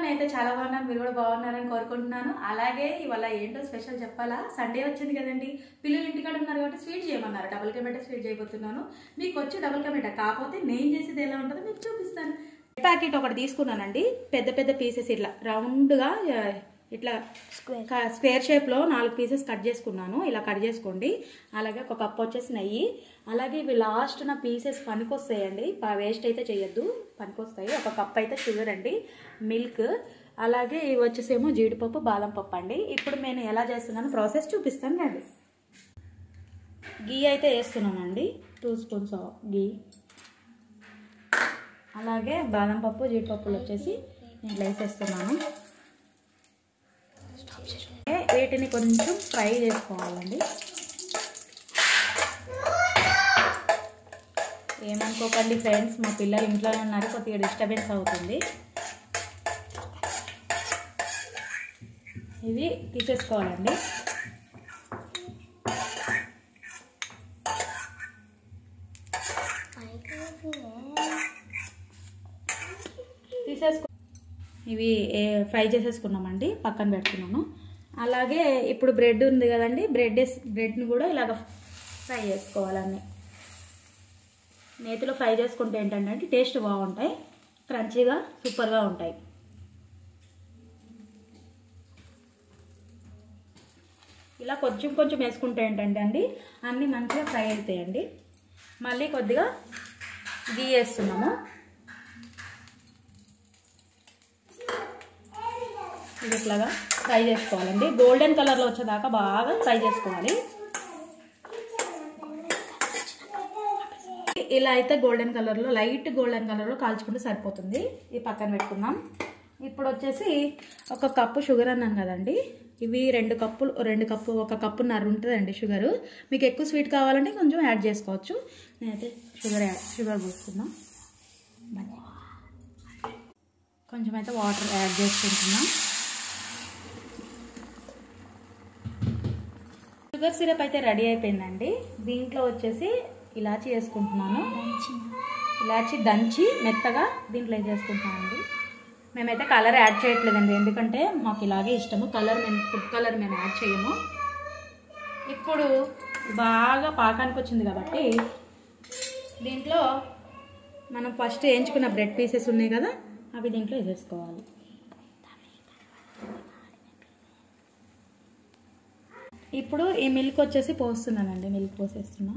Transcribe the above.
నేనైతే చాలా బాగున్నాను, మీరు కూడా బాగున్నారని కోరుకుంటున్నాను. అలాగే ఇవాళ ఏంటో స్పెషల్ చెప్పాలా, సండే వచ్చింది కదండి, పిల్లలు ఇంటికాడ ఉన్నారు కాబట్టి స్వీట్ చేయమన్నారు. డబుల్ టమాటా స్వీట్ చేయబోతున్నాను. మీకు వచ్చి డబుల్ టమాటా, కాకపోతే నేను చేసేది ఎలా ఉంటుందో మీకు చూపిస్తాను. ప్యాకెట్ ఒకటి తీసుకున్నానండి, పెద్ద పెద్ద పీసెస్ ఇట్లా రౌండ్గా ఇట్లా స్క్వేర్ షేప్లో 4 పీసెస్ కట్ చేసుకున్నాను. ఇలా కట్ చేసుకోండి. అలాగే ఒక కప్ వచ్చేసి నెయ్యి, అలాగే ఇవి లాస్ట్ నా పీసెస్ పనికొస్తాయండి, వేస్ట్ అయితే చేయొద్దు, పనికొస్తాయి. ఒక కప్ అయితే షుగర్ అండి, మిల్క్, అలాగే ఇవి వచ్చేసేమో జీడిపప్పు, బాదం పప్పు అండి. ఇప్పుడు నేను ఎలా చేస్తున్నాను ప్రాసెస్ చూపిస్తాను రండి. గీ అయితే వేస్తున్నానండి, 2 స్పూన్స్ గీ. అలాగే బాదం పప్పు, జీడిపప్పులు వచ్చేసి నేను వేసేస్తున్నాను. వీటిని కొంచెం ఫ్రై చేసుకోవాలండి. ఏమనుకోకండి ఫ్రెండ్స్, మా పిల్లలు ఇంట్లోనే ఉన్నారు, కొద్దిగా డిస్టర్బెన్స్ అవుతుంది. ఇవి తీసేసుకోవాలండి. ఇవి ఫ్రై చేసేసుకున్నామండి, పక్కన పెడుతున్నాను. అలాగే ఇప్పుడు బ్రెడ్ ఉంది కదండి, బ్రెడ్ని కూడా ఇలాగ ఫ్రై చేసుకోవాలన్నీ. నేతిలో ఫ్రై చేసుకుంటే ఏంటంటే టేస్ట్ బాగుంటాయి, క్రంచీగా సూపర్గా ఉంటాయి. ఇలా కొంచెం కొంచెం వేసుకుంటే ఏంటంటే అండి అన్నీ మంచిగా ఫ్రై అవుతాయండి. మళ్ళీ కొద్దిగా గీ వేస్తున్నాము. ఇది ఇట్లాగా ఫ్రై చేసుకోవాలండి, గోల్డెన్ కలర్లో వచ్చేదాకా బాగా ఫ్రై చేసుకోవాలి. ఇలా అయితే గోల్డెన్ కలర్లో, లైట్ గోల్డెన్ కలర్లో కాల్చుకుంటే సరిపోతుంది. ఇది పక్కన పెట్టుకుందాం. ఇప్పుడు వచ్చేసి ఒక కప్పు షుగర్ అన్నాను కదండి, ఇవి 2 కప్పులు, 1 కప్పున్నర ఉంటుందండి షుగరు. మీకు ఎక్కువ స్వీట్ కావాలంటే కొంచెం యాడ్ చేసుకోవచ్చు. నేనైతే షుగర్ పోసుకున్నాం. కొంచెం అయితే వాటర్ యాడ్ చేసుకుంటున్నాం. షుగర్ సిరప్ అయితే రెడీ అయిపోయిందండి. దీంట్లో వచ్చేసి ఇలాచీ వేసుకుంటున్నాను. ఇలాచీ దంచి మెత్తగా దీంట్లో వేసేసుకుంటానండి. మేమైతే కలర్ యాడ్ చేయట్లేదండి, ఎందుకంటే మాకు ఇలాగే ఇష్టము. ఫుడ్ కలర్ మేము యాడ్ చేయము. ఇప్పుడు బాగా పాకానికి వచ్చింది కాబట్టి దీంట్లో మనం ఫస్ట్ వేయించుకున్న బ్రెడ్ పీసెస్ ఉన్నాయి కదా, అవి దీంట్లో వేసేసుకోవాలి. ఇప్పుడు ఈ మిల్క్ వచ్చేసి పోస్తున్నానండి, మిల్క్ పోసేస్తున్నా.